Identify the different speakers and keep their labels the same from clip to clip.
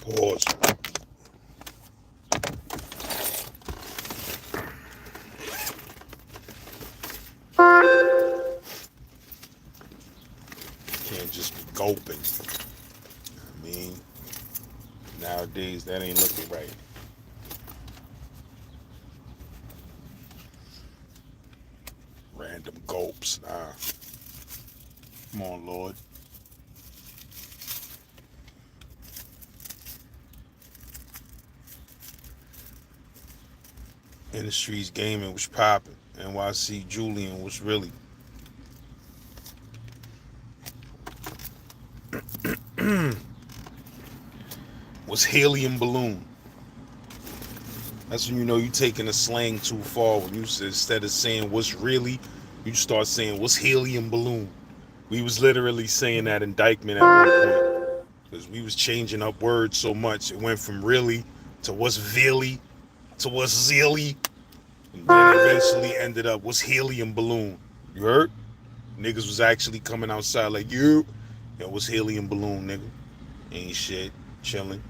Speaker 1: Pause. Can't just be gulping. I mean, nowadays that ain't looking right. Random gulps. Nah. Come on, Lord. Industries gaming was popping. NYC Julian was really. Was helium balloon. That's when you know you taking the slang too far. When you instead of saying what's really, you start saying what's helium balloon. We was literally saying that in Dykeman at one point because we was changing up words so much. It went from really to what's really to what's zilly, and then eventually ended up what's helium balloon. You heard? Niggas was actually coming outside like you. Yo, what's helium balloon, nigga? Ain't shit, chilling.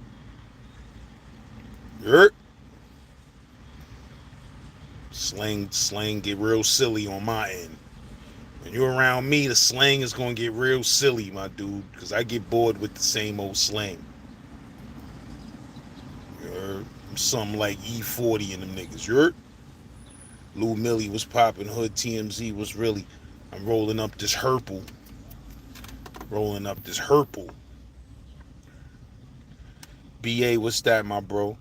Speaker 1: You heard? Slang get real silly on my end. When you're around me, the slang is gonna get real silly, my dude, because I get bored with the same old slang. You're something like E40 and them niggas. You're Lou Millie was popping, Hood TMZ was really. I'm rolling up this Herpel. Rolling up this Herpel. BA, what's that, my bro?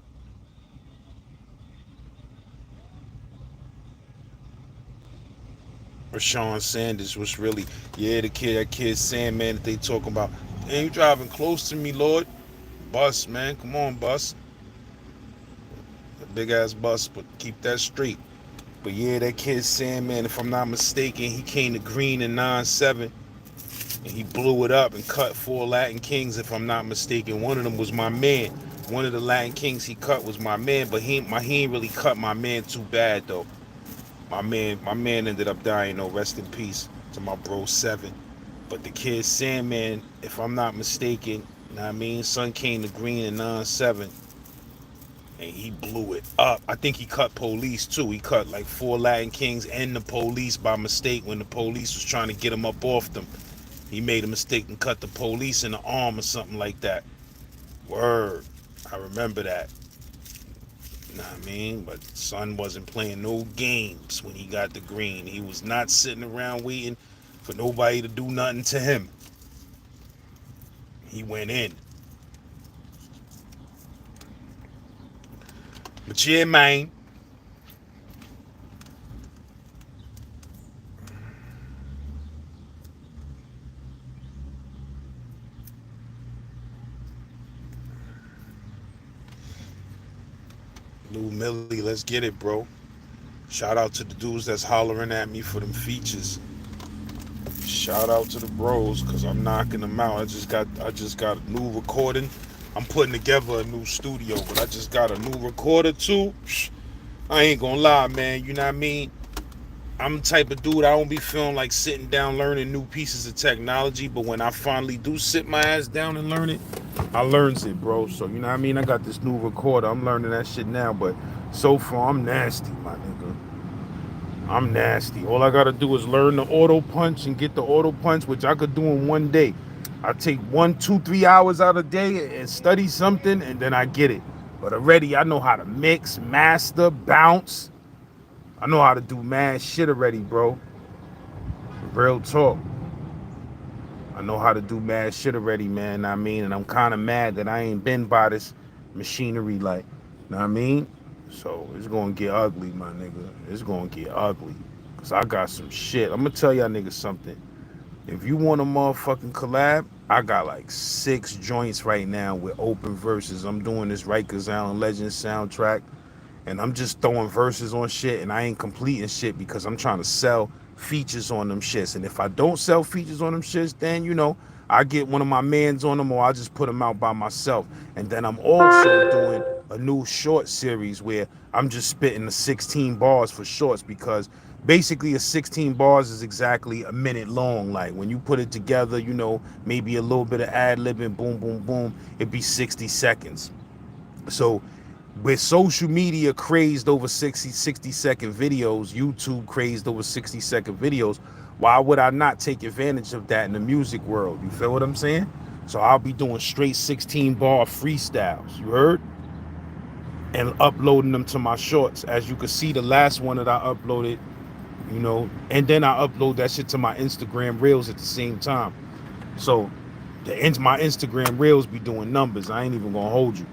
Speaker 1: Rashawn Sanders was really, yeah, that kid Sandman that they talking about. Man, you driving close to me, Lord. Bus, man. Come on, bus. A big ass bus, but keep that straight. But yeah, that kid Sandman, if I'm not mistaken, he came to Green in 9-7 and he blew it up and cut 4 Latin Kings, if I'm not mistaken. One of them was my man. One of the Latin Kings he cut was my man, but he ain't really cut my man too bad though. My man ended up dying though. Rest in peace to my bro Seven. But the kid Sandman, if I'm not mistaken, you know what I mean, son came to Green in 9-7 and he blew it up. I think he cut police too. He cut like 4 Latin Kings and the police by mistake when the police was trying to get him up off them. He made a mistake and cut the police in the arm or something like that. Word. I remember that. You know what I mean? But son wasn't playing no games when he got the green. He was not sitting around waiting for nobody to do nothing to him. He went in. But yeah, man. Lou Millie, let's get it, bro. Shout out to the dudes that's hollering at me for them features. Shout out to the bros, cause I'm knocking them out. I just got a new recording. I'm putting together a new studio, but I just got a new recorder too. I ain't gonna lie, man. You know what I mean? I'm the type of dude I don't be feeling like sitting down learning new pieces of technology, but when I finally do sit my ass down and learn it, I learns it, bro. So you know what I mean? I got this new recorder. I'm learning that shit now, but so far I'm nasty, my nigga. I'm nasty. All I gotta do is learn the auto punch and get the auto punch, which I could do in one day. I take 1, 2, 3 hours out of the day and study something, and then I get it. But already I know how to mix, master, bounce. I know how to do mad shit already, bro. Real talk. I know how to do mad shit already, man. I mean, and I'm kind of mad that I ain't been by this machinery, like, know what I mean? So it's gonna get ugly, my nigga. It's gonna get ugly. Cause I got some shit. I'm gonna tell y'all niggas something. If you want a motherfucking collab, I got like 6 joints right now with open verses. I'm doing this Rikers Island Legends soundtrack, and I'm just throwing verses on shit, and I ain't completing shit because I'm trying to sell features on them shits. And if I don't sell features on them shits, then you know I get one of my mans on them, or I just put them out by myself. And then I'm also doing a new short series where I'm just spitting the 16 bars for shorts because Basically, a 16 bars is exactly a minute long. Like when you put it together, you know, maybe a little bit of ad-libbing, boom, boom, boom, it'd be 60 seconds. So with social media crazed over 60-second videos, YouTube crazed over 60-second videos, why would I not take advantage of that in the music world? You feel what I'm saying? So I'll be doing straight 16 bar freestyles, you heard? And uploading them to my shorts. As you can see, the last one that I uploaded, you know, and then I upload that shit to my Instagram reels at the same time. So my Instagram reels be doing numbers. I ain't even gonna hold you.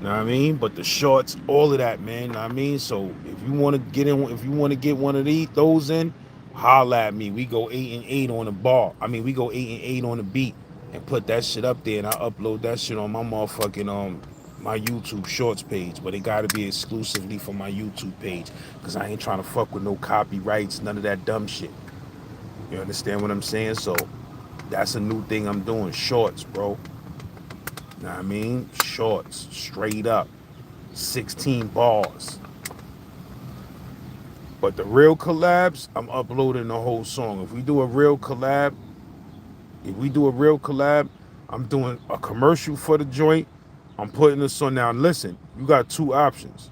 Speaker 1: Know what I mean? But the shorts, all of that, man. Know what I mean? So if you want to get in, if you want to get one of those in, holla at me. We go 8 and 8 on the bar. I mean, we go 8 and 8 on the beat, and put that shit up there, and I upload that shit on my motherfucking my YouTube Shorts page. But it got to be exclusively for my YouTube page, cause I ain't trying to fuck with no copyrights, none of that dumb shit. You understand what I'm saying? So that's a new thing I'm doing. Shorts, bro. Know what I mean? Shorts, straight up. 16 bars. But the real collabs, I'm uploading the whole song. If we do a real collab, I'm doing a commercial for the joint. I'm putting this on now. Listen, you got two options.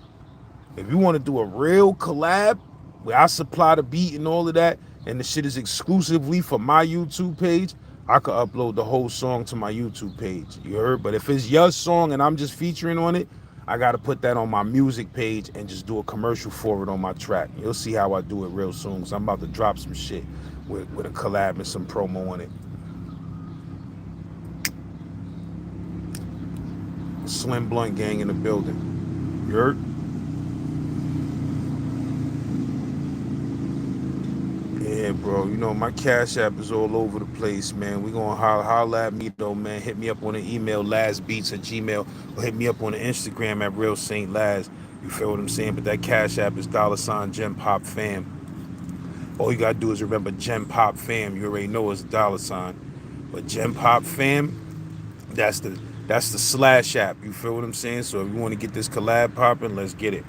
Speaker 1: If you want to do a real collab where I supply the beat and all of that, and the shit is exclusively for my YouTube page, I could upload the whole song to my YouTube page. You heard? But if it's your song and I'm just featuring on it, I got to put that on my music page and just do a commercial for it on my track. You'll see how I do it real soon, because I'm about to drop some shit with a collab and some promo on it. Slim Blunt gang in the building. You heard? Yeah, bro. You know, my Cash App is all over the place, man. We gonna holla at me, though, man. Hit me up on the email, lastbeats@gmail, or hit me up on the Instagram at Real Saint Laz. You feel what I'm saying? But that Cash App is $genpopfam. All you gotta do is remember genpopfam. You already know it's $. But genpopfam, that's the slash app. You feel what I'm saying? So if you want to get this collab popping, let's get it.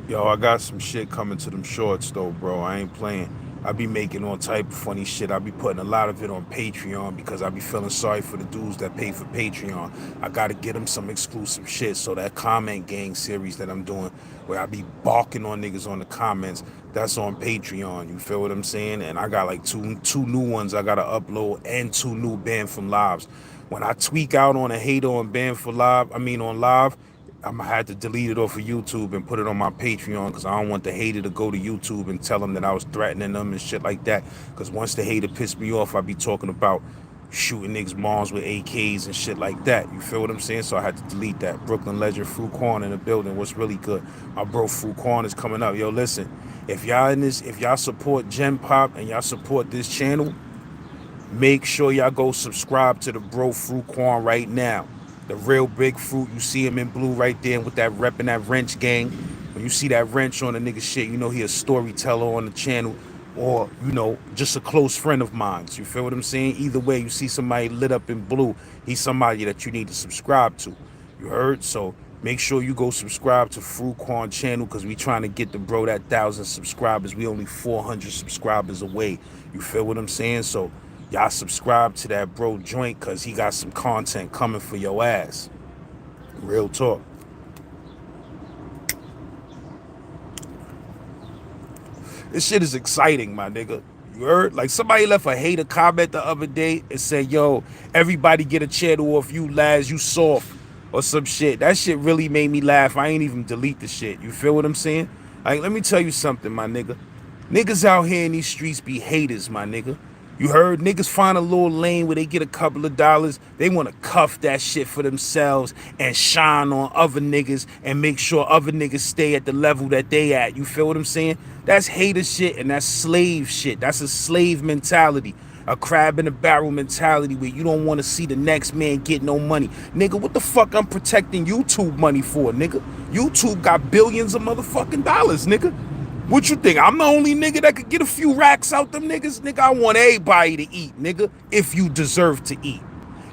Speaker 1: Yo, I got some shit coming to them shorts though, bro. I ain't playing. I be making all type of funny shit. I be putting a lot of it on Patreon because I be feeling sorry for the dudes that pay for Patreon. I gotta get them some exclusive shit. So that comment gang series that I'm doing, where I be barking on niggas on the comments, that's on Patreon. You feel what I'm saying? And I got like two new ones I gotta upload, and 2 new Banned from Lives. When I tweak out on a hater on Banned for Live, on live, I'm gonna have to delete it off of YouTube and put it on my Patreon, because I don't want the hater to go to YouTube and tell them that I was threatening them and shit like that. Because once the hater pissed me off, I be talking about shooting niggas' moms with AKs and shit like that. You feel what I'm saying? So I had to delete that. Brooklyn legend Fruquan in the building. What's really good? My bro Fruquan is coming up. Yo, listen, if y'all support Gen Pop and y'all support this channel, make sure y'all go subscribe to the bro Fruquan right now. The real big fruit, you see him in blue right there with that rep and that wrench gang. When you see that wrench on a nigga shit, you know he a storyteller on the channel, or, you know, just a close friend of mine. You feel what I'm saying? Either way, you see somebody lit up in blue, he's somebody that you need to subscribe to. You heard? So make sure you go subscribe to Fruquan channel, because we trying to get the bro that 1,000 subscribers. We only 400 subscribers away. You feel what I'm saying? So y'all subscribe to that bro joint, because he got some content coming for your ass. Real talk. This shit is exciting, my nigga. You heard? Like, somebody left a hater comment the other day and said, yo, everybody get a channel off you, Laz, you soft, or some shit. That shit really made me laugh. I ain't even delete the shit. You feel what I'm saying? Like, let me tell you something, my nigga. Niggas out here in these streets be haters, my nigga. You heard? Niggas find a little lane where they get a couple of dollars. They want to cuff that shit for themselves and shine on other niggas and make sure other niggas stay at the level that they at. You feel what I'm saying? That's hater shit, and that's slave shit. That's a slave mentality. A crab in a barrel mentality where you don't want to see the next man get no money. Nigga, what the fuck I'm protecting YouTube money for, nigga? YouTube got billions of motherfucking dollars, nigga. What you think? I'm the only nigga that could get a few racks out them niggas? Nigga, I want everybody to eat, nigga, if you deserve to eat.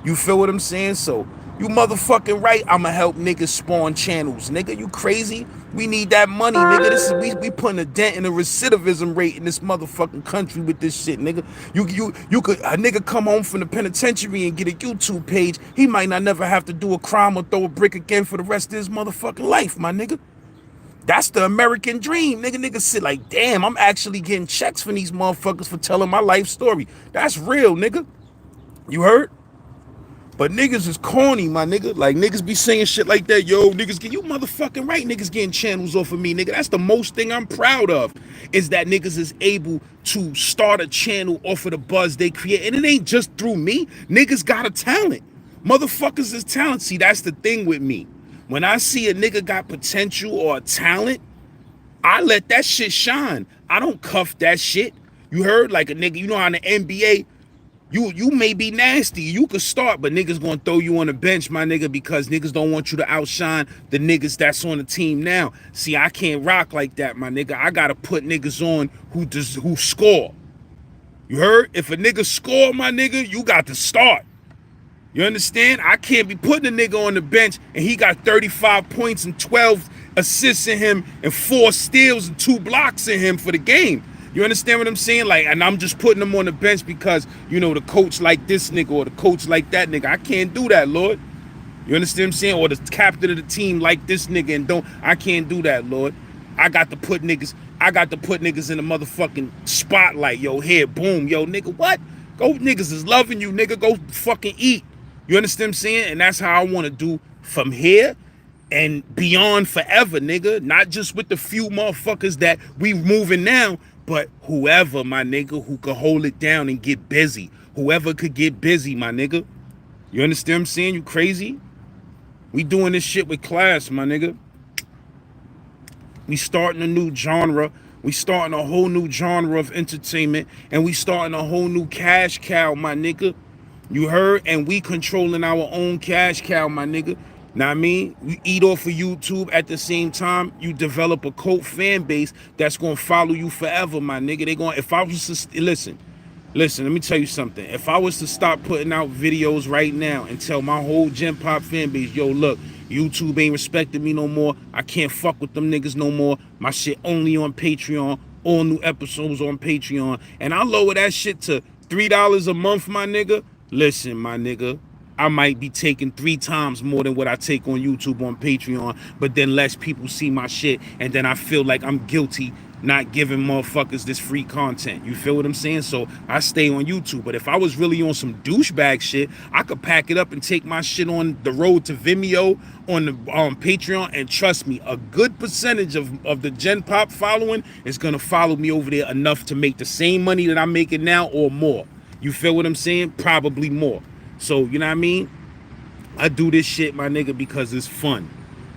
Speaker 1: You feel what I'm saying? So, you motherfucking right, I'ma help niggas spawn channels. Nigga, you crazy? We need that money, nigga. This is we putting a dent in the recidivism rate in this motherfucking country with this shit, nigga. You could a nigga come home from the penitentiary and get a YouTube page. He might not never have to do a crime or throw a brick again for the rest of his motherfucking life, my nigga. That's the American dream, nigga. Niggas sit like, damn, I'm actually getting checks from these motherfuckers for telling my life story. That's real, nigga. You heard? But niggas is corny, my nigga. Like, niggas be saying shit like that. Yo, niggas get, you motherfucking right, niggas getting channels off of me, nigga. That's the most thing I'm proud of, is that niggas is able to start a channel off of the buzz they create. And it ain't just through me. Niggas got a talent. Motherfuckers is talent. See, that's the thing with me. When I see a nigga got potential or a talent, I let that shit shine. I don't cuff that shit. You heard? Like a nigga, you know how in the NBA, you may be nasty. You could start, but niggas gonna throw you on the bench, my nigga, because niggas don't want you to outshine the niggas that's on the team now. See, I can't rock like that, my nigga. I gotta put niggas on who score. You heard? If a nigga score, my nigga, you got to start. You understand? I can't be putting a nigga on the bench and he got 35 points and 12 assists in him and 4 steals and 2 blocks in him for the game. You understand what I'm saying? Like, and I'm just putting him on the bench because, you know, the coach like this nigga or the coach like that nigga. I can't do that, Lord. You understand what I'm saying? Or the captain of the team like this nigga and I can't do that, Lord. I got to put niggas in the motherfucking spotlight. Yo, here, boom, yo, nigga, what? Go, niggas is loving you, nigga. Go fucking eat. You understand what I'm saying? And that's how I want to do from here and beyond forever, nigga. Not just with the few motherfuckers that we moving now, but whoever, my nigga, who could hold it down and get busy. Whoever could get busy, my nigga. You understand what I'm saying? You crazy? We doing this shit with class, my nigga. We starting a new genre. We starting a whole new genre of entertainment. And we starting a whole new cash cow, my nigga. You heard? And we controlling our own cash cow, my nigga. Now I mean, we eat off of YouTube at the same time. You develop a cult fan base that's gonna follow you forever, my nigga. They gonna, if I was to listen, let me tell you something. If I was to stop putting out videos right now and tell my whole Gen Pop fan base, yo, look, YouTube ain't respecting me no more. I can't fuck with them niggas no more. My shit only on Patreon. All new episodes on Patreon. And I lower that shit to $3 a month, my nigga. Listen, my nigga, I might be taking 3 times more than what I take on YouTube on Patreon, but then less people see my shit, and then I feel like I'm guilty not giving motherfuckers this free content. You feel what I'm saying? So I stay on YouTube. But if I was really on some douchebag shit, I could pack it up and take my shit on the road to Vimeo, on the Patreon, and trust me, a good percentage of the Gen Pop following is gonna follow me over there enough to make the same money that I'm making now or more. You feel what I'm saying? Probably more. So, you know what I mean? I do this shit, my nigga, because it's fun.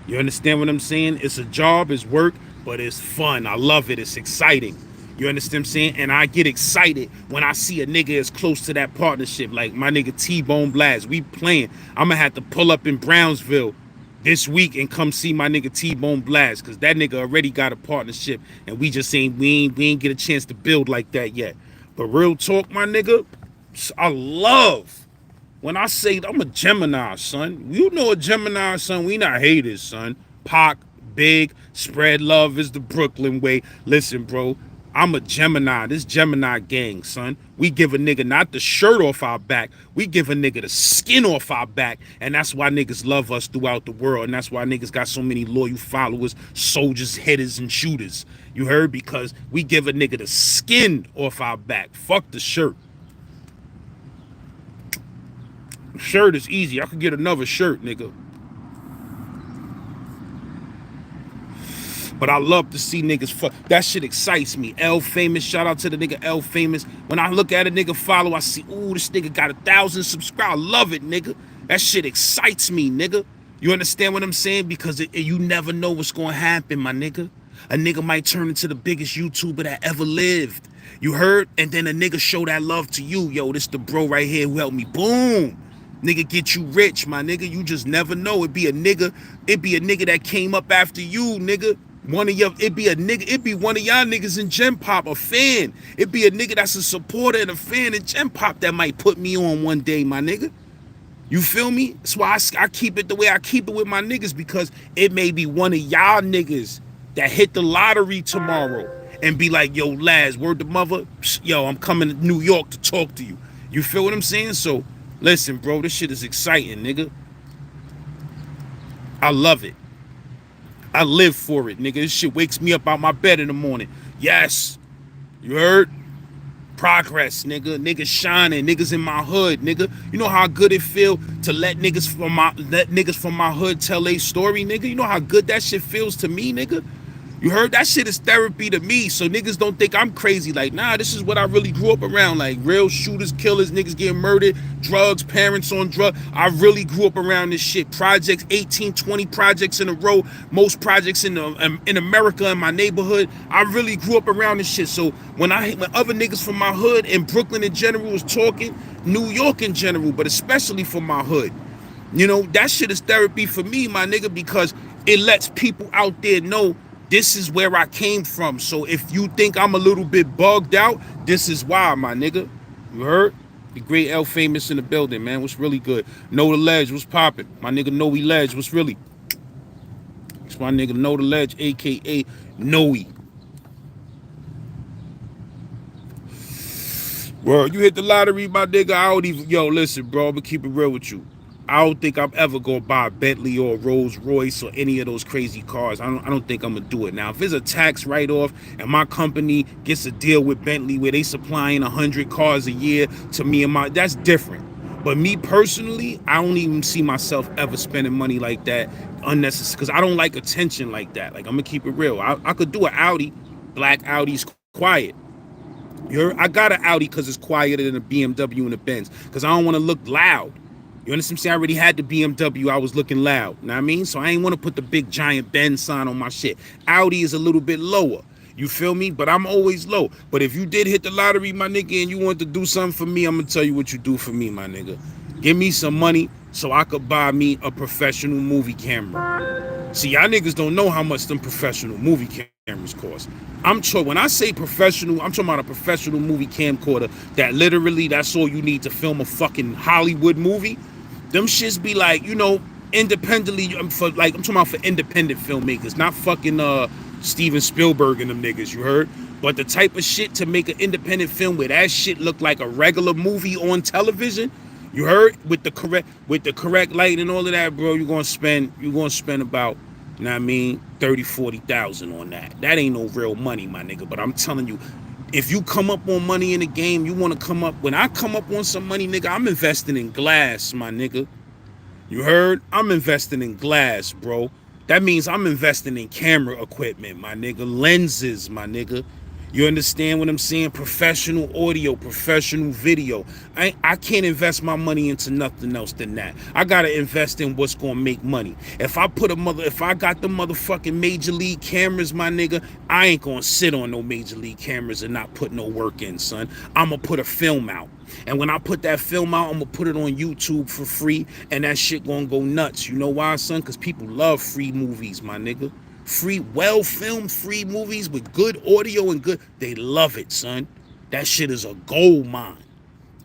Speaker 1: You understand what I'm saying? It's a job, it's work, but it's fun. I love it. It's exciting. You understand what I'm saying? And I get excited when I see a nigga is close to that partnership. Like my nigga T-Bone Blast. We playing. I'm going to have to pull up in Brownsville this week and come see my nigga T-Bone Blast, because that nigga already got a partnership and we ain't get a chance to build like that yet. But real talk, my nigga, I love when I say I'm a Gemini, son. You know a Gemini, son. We not haters, son. Pac, big, spread love is the Brooklyn way. Listen, bro, I'm a Gemini. This Gemini gang, son. We give a nigga not the shirt off our back. We give a nigga the skin off our back. And that's why niggas love us throughout the world. And that's why niggas got so many loyal followers, soldiers, hitters, and shooters. You heard? Because we give a nigga the skin off our back. Fuck the shirt. Shirt is easy. I could get another shirt, nigga. But I love to see niggas fuck. That shit excites me. L Famous, shout out to the nigga L Famous. When I look at a nigga follow, I see, ooh, this nigga got 1,000 subscribers. I love it, nigga. That shit excites me, nigga. You understand what I'm saying? Because you never know what's gonna happen, my nigga. A nigga might turn into the biggest YouTuber that ever lived. You heard? And then a nigga show that love to you. Yo, this the bro right here who helped me. Boom. Nigga get you rich, my nigga. You just never know. It be a nigga that came up after you, nigga. One of your, it be a nigga, it be one of y'all niggas in Gen Pop, a fan. It be a nigga that's a supporter and a fan in Gen Pop that might put me on one day, my nigga. You feel me? That's why I keep it the way I keep it with my niggas, because it may be one of y'all niggas that hit the lottery tomorrow and be like, yo, Laz, word to mother, yo, I'm coming to New York to talk to you. You feel what I'm saying? So, listen, bro, this shit is exciting, nigga. I love it. I live for it, nigga. This shit wakes me up out my bed in the morning. Yes. You heard? Progress, nigga. Niggas shining. Niggas in my hood, nigga. You know how good it feel to let niggas from my hood tell a story, nigga? You know how good that shit feels to me, nigga? You heard? That shit is therapy to me, so niggas don't think I'm crazy. Like, nah, this is what I really grew up around. Like, real shooters, killers, niggas getting murdered, drugs, parents on drugs. I really grew up around this shit. Projects, 18, 20 projects in a row. Most projects in America, in my neighborhood. I really grew up around this shit. So when other niggas from my hood and Brooklyn in general was talking, New York in general, but especially from my hood, you know, that shit is therapy for me, my nigga, because it lets people out there know this is where I came from. So if you think I'm a little bit bugged out, this is why, my nigga. You heard? The great L Famous in the building, man. What's really good? Know the Ledge, what's popping? My nigga Noe Ledge, what's really? It's my nigga Know the Ledge, a.k.a. Noe. Well, you hit the lottery, my nigga. I don't even, yo, listen, bro, I'm gonna keep it real with you. I don't think I'm ever gonna buy a Bentley or a Rolls Royce or any of those crazy cars. I don't think I'm gonna do it. Now, if it's a tax write-off and my company gets a deal with Bentley where they supplying 100 cars a year to me and that's different. But me personally, I don't even see myself ever spending money like that unnecessary, because I don't like attention like that. Like, I'm gonna keep it real. I could do an Audi. Black Audi's quiet. I got an Audi because it's quieter than a BMW and a Benz, because I don't want to look loud. You understand what I'm saying? I already had the BMW. I was looking loud. You know what I mean? So I ain't want to put the big giant Benz sign on my shit. Audi is a little bit lower. You feel me? But I'm always low. But if you did hit the lottery, my nigga, and you want to do something for me, I'm going to tell you what you do for me, my nigga. Give me some money so I could buy me a professional movie camera. See, y'all niggas don't know how much them professional movie cameras cost. When I say professional, I'm talking about a professional movie camcorder that literally, that's all you need to film a fucking Hollywood movie. Them shits be like, you know, independently, I'm talking about for independent filmmakers, not fucking Steven Spielberg and them niggas, you heard? But the type of shit to make an independent film where that shit look like a regular movie on television, you heard? With the correct light and all of that, bro, you're gonna spend about, you know what I mean, 30, 40,000 on that. That ain't no real money, my nigga. But I'm telling you, if you come up on money in the game, you want to come up. When I come up on some money, nigga, I'm investing in glass, my nigga. You heard? I'm investing in glass, bro. That means I'm investing in camera equipment, my nigga. Lenses, my nigga. You understand what I'm saying? Professional audio, professional video. I can't invest my money into nothing else than that. I gotta invest in what's gonna make money. If I got the motherfucking major league cameras, my nigga, I ain't gonna sit on no major league cameras and not put no work in, son. I'ma put a film out. And when I put that film out, I'm gonna put it on YouTube for free, and that shit gonna go nuts. You know why, son? Because people love free movies, my nigga. Free, well-filmed free movies with good audio and good, they love it, son. That shit is a gold mine.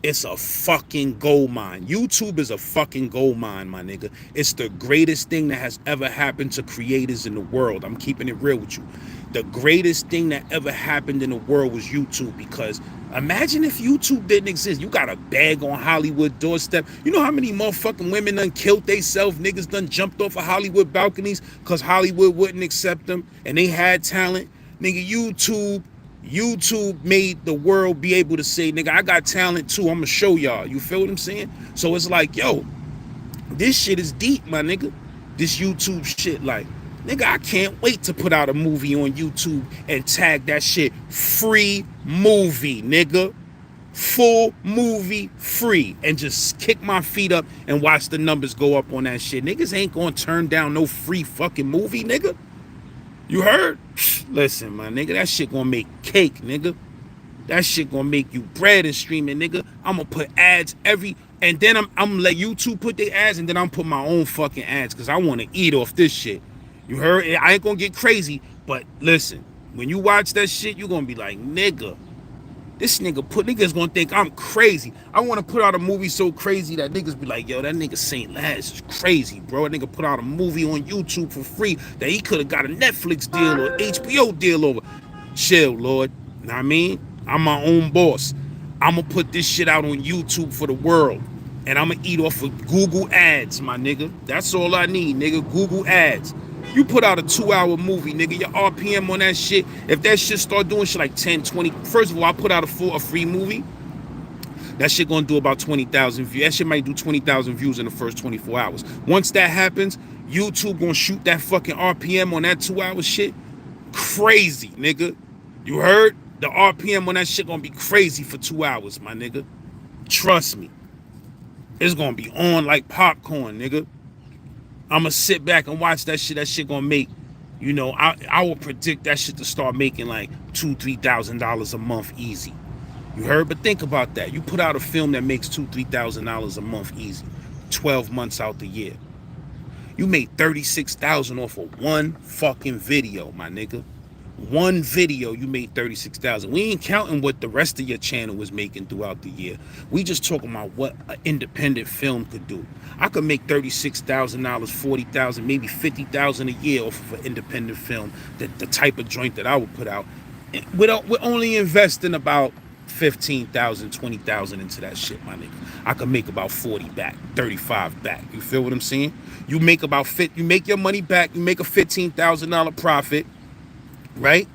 Speaker 1: It's a fucking gold mine. YouTube is a fucking gold mine, my nigga. It's the greatest thing that has ever happened to creators in the world. I'm keeping it real with you. The greatest thing that ever happened in the world was YouTube, because imagine if YouTube didn't exist. You got a bag on Hollywood doorstep. You know how many motherfucking women done killed theyself? Niggas done jumped off of Hollywood balconies because Hollywood wouldn't accept them and they had talent. Nigga, YouTube made the world be able to say, nigga, I got talent too. I'm gonna show y'all. You feel what I'm saying? So it's like, yo, this shit is deep, my nigga. This YouTube shit, like, nigga, I can't wait to put out a movie on YouTube and tag that shit free movie, nigga. Full movie free, and just kick my feet up and watch the numbers go up on that shit. Niggas ain't gonna turn down no free fucking movie, nigga. You heard? Listen, my nigga, that shit gonna make cake, nigga. That shit gonna make you bread and streaming, nigga. I'm gonna put ads and then I'm gonna let YouTube put their ads, and then I'm put my own fucking ads, because I want to eat off this shit. You heard? I ain't gonna get crazy, but listen, when you watch that shit, you gonna be like, nigga, this niggas gonna think I'm crazy. I wanna put out a movie so crazy that niggas be like, yo, that nigga Saint Laz is crazy, bro. That nigga put out a movie on YouTube for free that he could have got a Netflix deal or HBO deal over. Chill, Lord. Know what I mean? I'm my own boss. I'ma put this shit out on YouTube for the world. And I'ma eat off of Google ads, my nigga. That's all I need, nigga. Google ads. You put out a 2-hour movie, nigga, your RPM on that shit, if that shit start doing shit like 10, 20, first of all, I put out a free movie, that shit gonna do about 20,000 views. That shit might do 20,000 views in the first 24 hours. Once that happens, YouTube gonna shoot that fucking RPM on that 2-hour shit crazy, nigga. You heard? The RPM on that shit gonna be crazy for 2 hours, my nigga. Trust me. It's gonna be on like popcorn, nigga. I'ma sit back and watch that shit. That shit gonna make, I will predict that shit to start making like $2,000-3,000 a month easy. You heard? But think about that. You put out a film that makes $2,000-3,000 a month easy, 12 months out the year. You made $36,000 off of one fucking video, my nigga. One video, you made $36,000. We ain't counting what the rest of your channel was making throughout the year. We just talking about what an independent film could do. I could make $36,000, $40,000, maybe $50,000 a year off of an independent film. The type of joint that I would put out. We're only investing about 15,000, 20,000 into that shit, my nigga. I could make about 40 back, 35 back. You feel what I'm saying? You make your money back. You make a $15,000 profit. Right?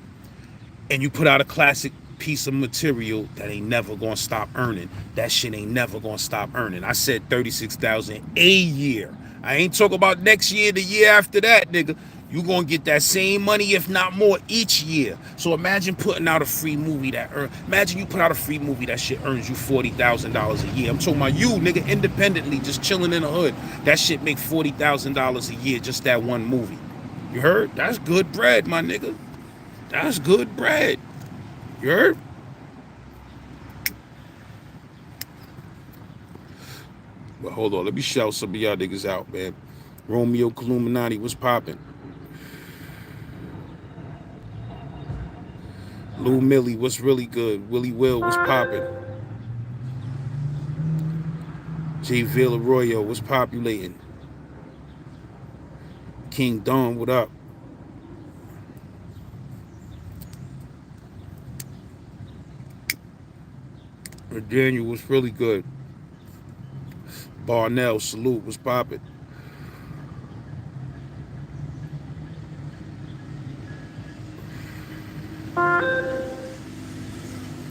Speaker 1: And you put out a classic piece of material that ain't never gonna stop earning. That shit ain't never gonna stop earning. I said 36,000 a year. I ain't talking about next year, the year after that, nigga. You gonna get that same money, if not more, each year. So imagine putting out a free movie imagine you put out a free movie that shit earns you $40,000 a year. I'm talking about you, nigga, independently, just chilling in the hood. That shit make $40,000 a year, just that one movie. You heard? That's good bread, my nigga. That's good bread. You heard? But hold on, let me shout some of y'all niggas out, man. Romeo Illuminati was popping. Lou Millie was really good. Willie Will was popping. Jay Villarroyo was populating. King Don, what up? Daniel was really good. Barnell, salute, was popping.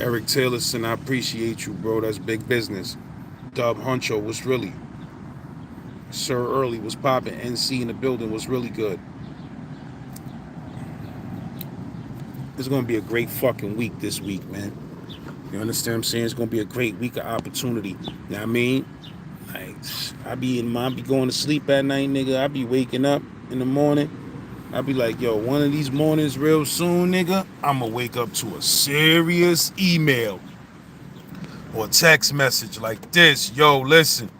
Speaker 1: Eric Taylorson, I appreciate you, bro. That's big business. Dub Huncho was really. Sir Early was popping. NC in the building was really good. It's going to be a great fucking week this week, man. You understand what I'm saying? It's going to be a great week of opportunity. You know what I mean? Like, I be going to sleep at night, nigga. I be waking up in the morning. I be like, yo, one of these mornings real soon, nigga, I'm going to wake up to a serious email or text message like this. Yo, listen,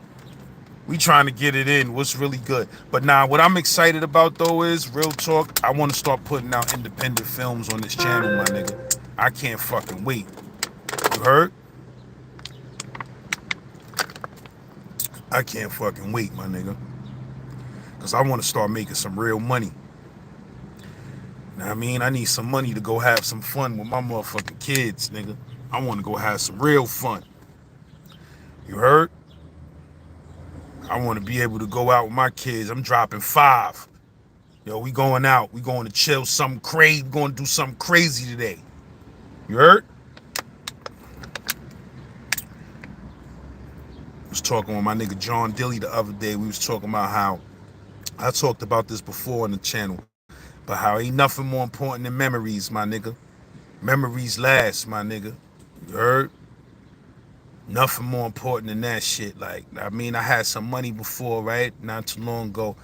Speaker 1: we trying to get it in. What's really good? But nah, what I'm excited about, though, is, real talk, I want to start putting out independent films on this channel, my nigga. I can't fucking wait. You heard? I can't fucking wait, my nigga. Because I want to start making some real money. You know what I mean? I need some money to go have some fun with my motherfucking kids, nigga. I want to go have some real fun. You heard? I want to be able to go out with my kids. I'm dropping 5. Yo, we going out. We going to chill something crazy. We going to do something crazy today. You heard? I was talking with my nigga John Dilly the other day. We was talking about how, I talked about this before on the channel, but how ain't nothing more important than memories, my nigga. Memories last, my nigga. You heard? Nothing more important than that shit. Like, I mean, I had some money before, right? Not too long ago.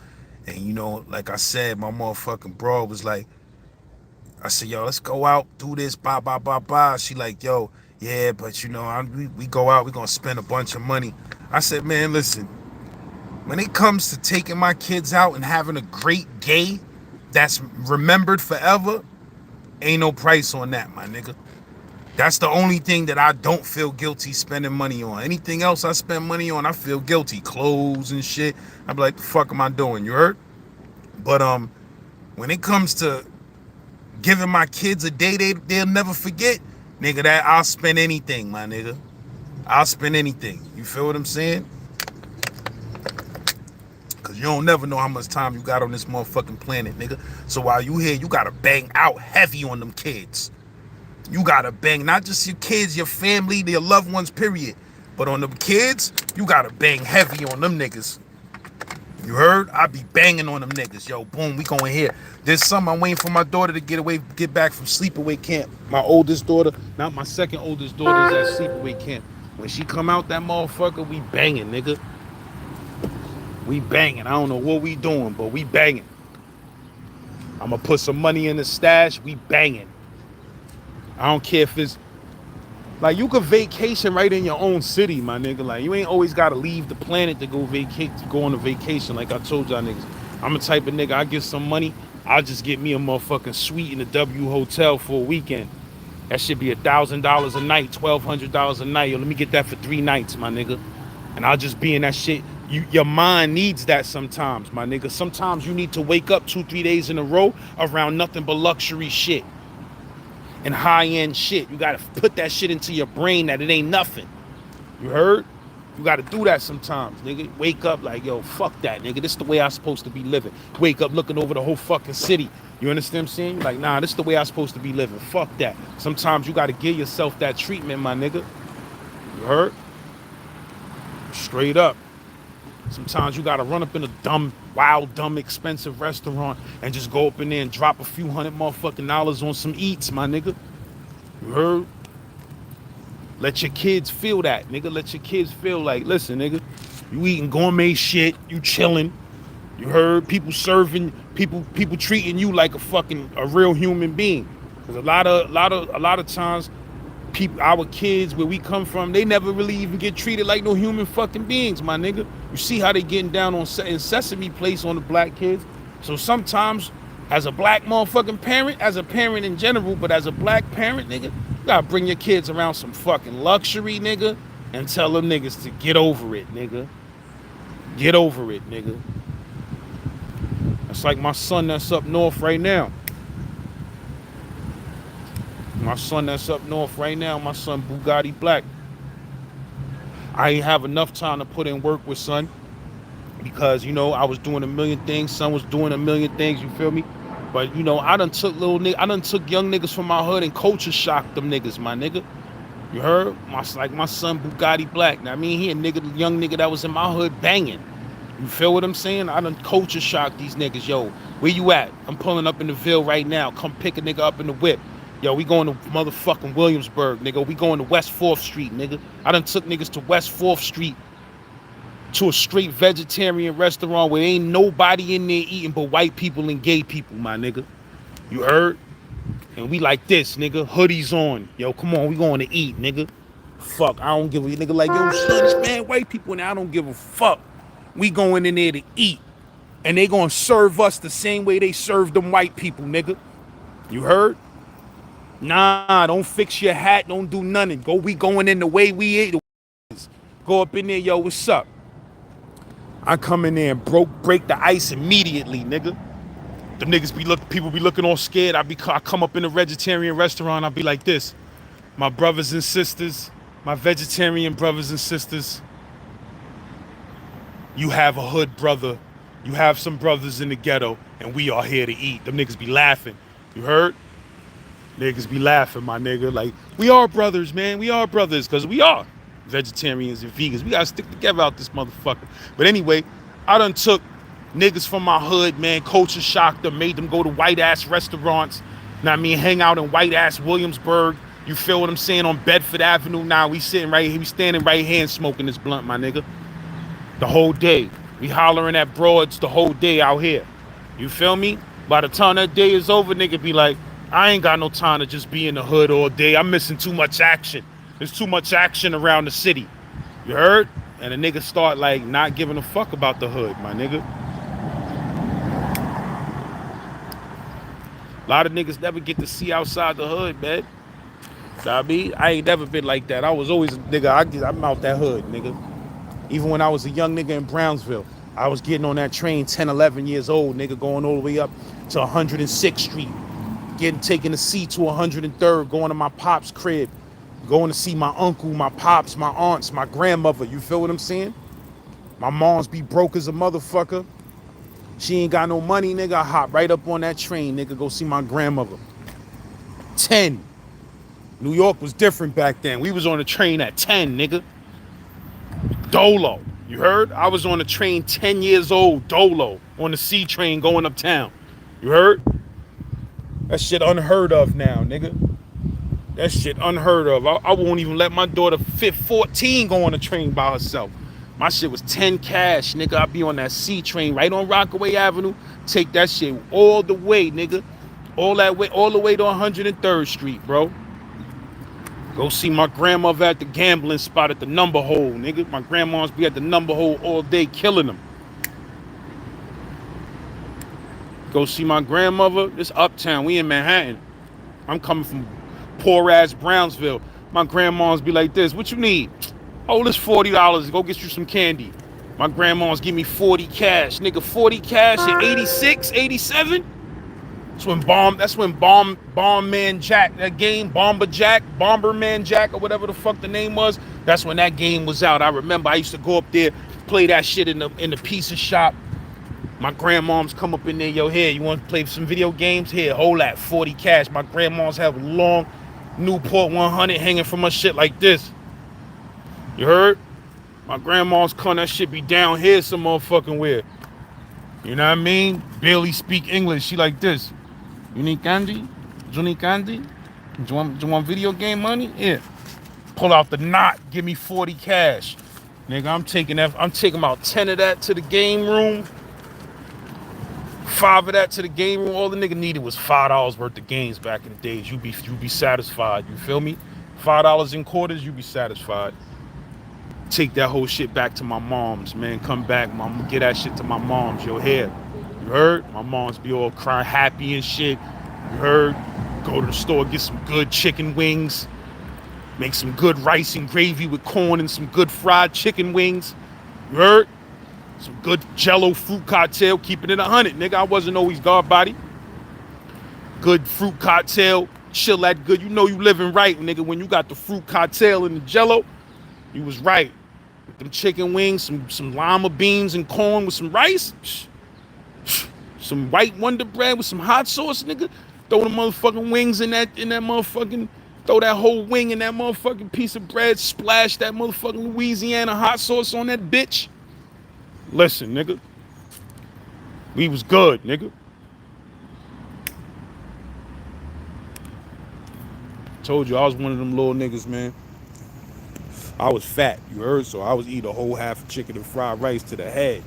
Speaker 1: And, you know, like I said, my motherfucking bro was like, I said, yo, let's go out, do this, blah, blah, blah, blah. She like, yo, yeah, but, you know, we go out, we gonna spend a bunch of money. I said, man, listen, when it comes to taking my kids out and having a great day, that's remembered forever, ain't no price on that, my nigga. That's the only thing that I don't feel guilty spending money on. Anything else I spend money on, I feel guilty. Clothes and shit. I be like, the fuck am I doing? You heard? But when it comes to giving my kids a day they'll never forget, nigga, that I'll spend anything, my nigga. I'll spend anything. You feel what I'm saying? Cause you don't never know how much time you got on this motherfucking planet, nigga. So while you here, you gotta bang out heavy on them kids. You gotta bang not just your kids, your family, your loved ones, period. But on them kids, you gotta bang heavy on them niggas. You heard? I be banging on them niggas. Yo, boom, we going here. This summer, I'm waiting for my daughter to get back from sleepaway camp. My oldest daughter, not my second oldest daughter, is at sleepaway camp. When she come out, that motherfucker, we banging, nigga. We banging. I don't know what we doing, but we banging. I'm gonna put some money in the stash. We banging. I don't care if it's like you could vacation right in your own city, my nigga. Like you ain't always gotta leave the planet to go on a vacation. Like I told y'all niggas, I'm the type of nigga. I get some money, I'll just get me a motherfucking suite in the W hotel for a weekend. That should be $1,000 a night, $1,200 a night. Yo, let me get that for 3 nights, my nigga. And I'll just be in that shit. Your mind needs that sometimes, my nigga. Sometimes you need to wake up 2-3 days in a row around nothing but luxury shit and high-end shit. You gotta put that shit into your brain that it ain't nothing. You heard? You gotta do that sometimes, nigga. Wake up like, yo, fuck that, nigga. This is the way I'm supposed to be living. Wake up looking over the whole fucking city. You understand what I'm saying? Like, nah, this is the way I'm supposed to be living. Fuck that. Sometimes you gotta give yourself that treatment, my nigga. You heard? Straight up. Sometimes you gotta run up in a dumb, expensive restaurant and just go up in there and drop a few hundred motherfucking dollars on some eats, my nigga. You heard? Let your kids feel that, nigga. Let your kids feel like, listen, nigga, you eating gourmet shit, you chilling. You heard? People serving, people treating you like a real human being. Cause a lot of times, our kids where we come from, they never really even get treated like no human fucking beings, my nigga. You see how they getting down in Sesame Place on the black kids. So sometimes, as a black motherfucking parent, as a parent in general, but as a black parent, nigga, you gotta bring your kids around some fucking luxury, nigga, and tell them niggas to get over it, nigga. Get over it, nigga. That's like my son that's up north right now. My son that's up north right now, my son Bugatti Black. I ain't have enough time to put in work with son because, you know, I was doing a million things. Son was doing a million things, you feel me? But, you know, I done took young niggas from my hood and culture shocked them niggas, my nigga. You heard? My son Bugatti Black. Now, I mean, he a young nigga that was in my hood banging. You feel what I'm saying? I done culture shocked these niggas. Yo, where you at? I'm pulling up in the Ville right now. Come pick a nigga up in the whip. Yo, we going to motherfucking Williamsburg, nigga. We going to West 4th Street, nigga. I done took niggas to West 4th Street to a straight vegetarian restaurant where ain't nobody in there eating but white people and gay people, my nigga. You heard? And we like this, nigga. Hoodies on. Yo, come on, we going to eat, nigga. Fuck, I don't give a nigga like, yo, son, this man, white people, and I don't give a fuck. We going in there to eat. And they gonna serve us the same way they serve them white people, nigga. You heard? Nah, don't fix your hat, don't do nothing. We going in the way we ate. Go up in there, yo, what's up? I come in there and break the ice immediately, nigga. Them niggas people be looking all scared. I come up in a vegetarian restaurant, I be like this. My brothers and sisters, my vegetarian brothers and sisters, you have a hood brother, you have some brothers in the ghetto, and we are here to eat. Them niggas be laughing. You heard? Niggas be laughing, my nigga. Like, we are brothers, man. We are brothers, because we are vegetarians and vegans. We gotta stick together out this motherfucker. But anyway, I done took niggas from my hood, man. Culture shocked them, made them go to white-ass restaurants. Now, I mean, hang out in white-ass Williamsburg. You feel what I'm saying? On Bedford Avenue now. We standing right here and smoking this blunt, my nigga. The whole day. We hollering at broads the whole day out here. You feel me? By the time that day is over, nigga be like, I ain't got no time to just be in the hood all day. I'm missing too much action. There's too much action around the city. You heard? And the nigga start like not giving a fuck about the hood, my nigga. A lot of niggas never get to see outside the hood, man. I mean, I ain't never been like that. I was always a nigga. I'm out that hood, nigga. Even when I was a young nigga in Brownsville, I was getting on that train 10, 11 years old, nigga, going all the way up to 106th Street, taking the C to 103rd, going to my pop's crib, going to see my uncle, my pops, my aunts, my grandmother. You feel what I'm saying? My moms be broke as a motherfucker. She ain't got no money, nigga. I hop right up on that train, nigga, go see my grandmother. 10. New York was different back then. We was on the train at 10, nigga. Dolo. You heard? I was on the train 10 years old, dolo, on the C train going uptown. You heard? That shit unheard of now, nigga. That shit unheard of. I won't even let my daughter fit 14 go on a train by herself. My shit was 10 cash, nigga. I be on that C train right on Rockaway Avenue. Take that shit all the way, nigga. All the way to 103rd Street, bro. Go see my grandmother at the gambling spot at the number hole, nigga. My grandmas be at the number hole all day killing them. Go see my grandmother. It's uptown. We in Manhattan. I'm coming from poor ass Brownsville. My grandmas be like this. What you need? Oh, this $40. Go get you some candy. My grandmas give me 40 cash. Nigga, 40 cash in 86, 87? That's when Bomberman Jack, that game, Bomberman Jack, or whatever the fuck the name was. That's when that game was out. I remember I used to go up there, play that shit in the pizza shop. My grandmoms come up in there, yo, here, you want to play some video games? Here, hold that, 40 cash. My grandmoms have a long Newport 100 hanging from her shit like this. You heard? My grandma's con that shit be down here some motherfucking where. You know what I mean? Barely speak English. She like this. You need candy? You need candy? Do you want video game money? Yeah. Pull out the knot. Give me 40 cash. Nigga, I'm taking about 10 of that to the game room. 5 of that to the game room. All the nigga needed was $5 worth of games back in the days. You be satisfied. You feel me? $5 in quarters, you be satisfied. Take that whole shit back to my mom's, man. Come back, mom. Get that shit to my mom's. Yo, here. You heard? My mom's be all crying, happy and shit. You heard? Go to the store, get some good chicken wings. Make some good rice and gravy with corn and some good fried chicken wings. You heard? Some good Jello fruit cocktail. Keeping it 100, nigga. I wasn't always guard body. Good fruit cocktail. Chill that good. You know you living right, nigga. When you got the fruit cocktail and the Jello, you was right. With them chicken wings, some lima beans and corn with some rice. Some white Wonder Bread with some hot sauce, nigga. Throw the motherfucking wings in that motherfucking, throw that whole wing in that motherfucking piece of bread. Splash that motherfucking Louisiana hot sauce on that bitch. Listen, nigga. We was good, nigga. Told you I was one of them little niggas, man. I was fat, you heard? So I was eating a whole half of chicken and fried rice to the head.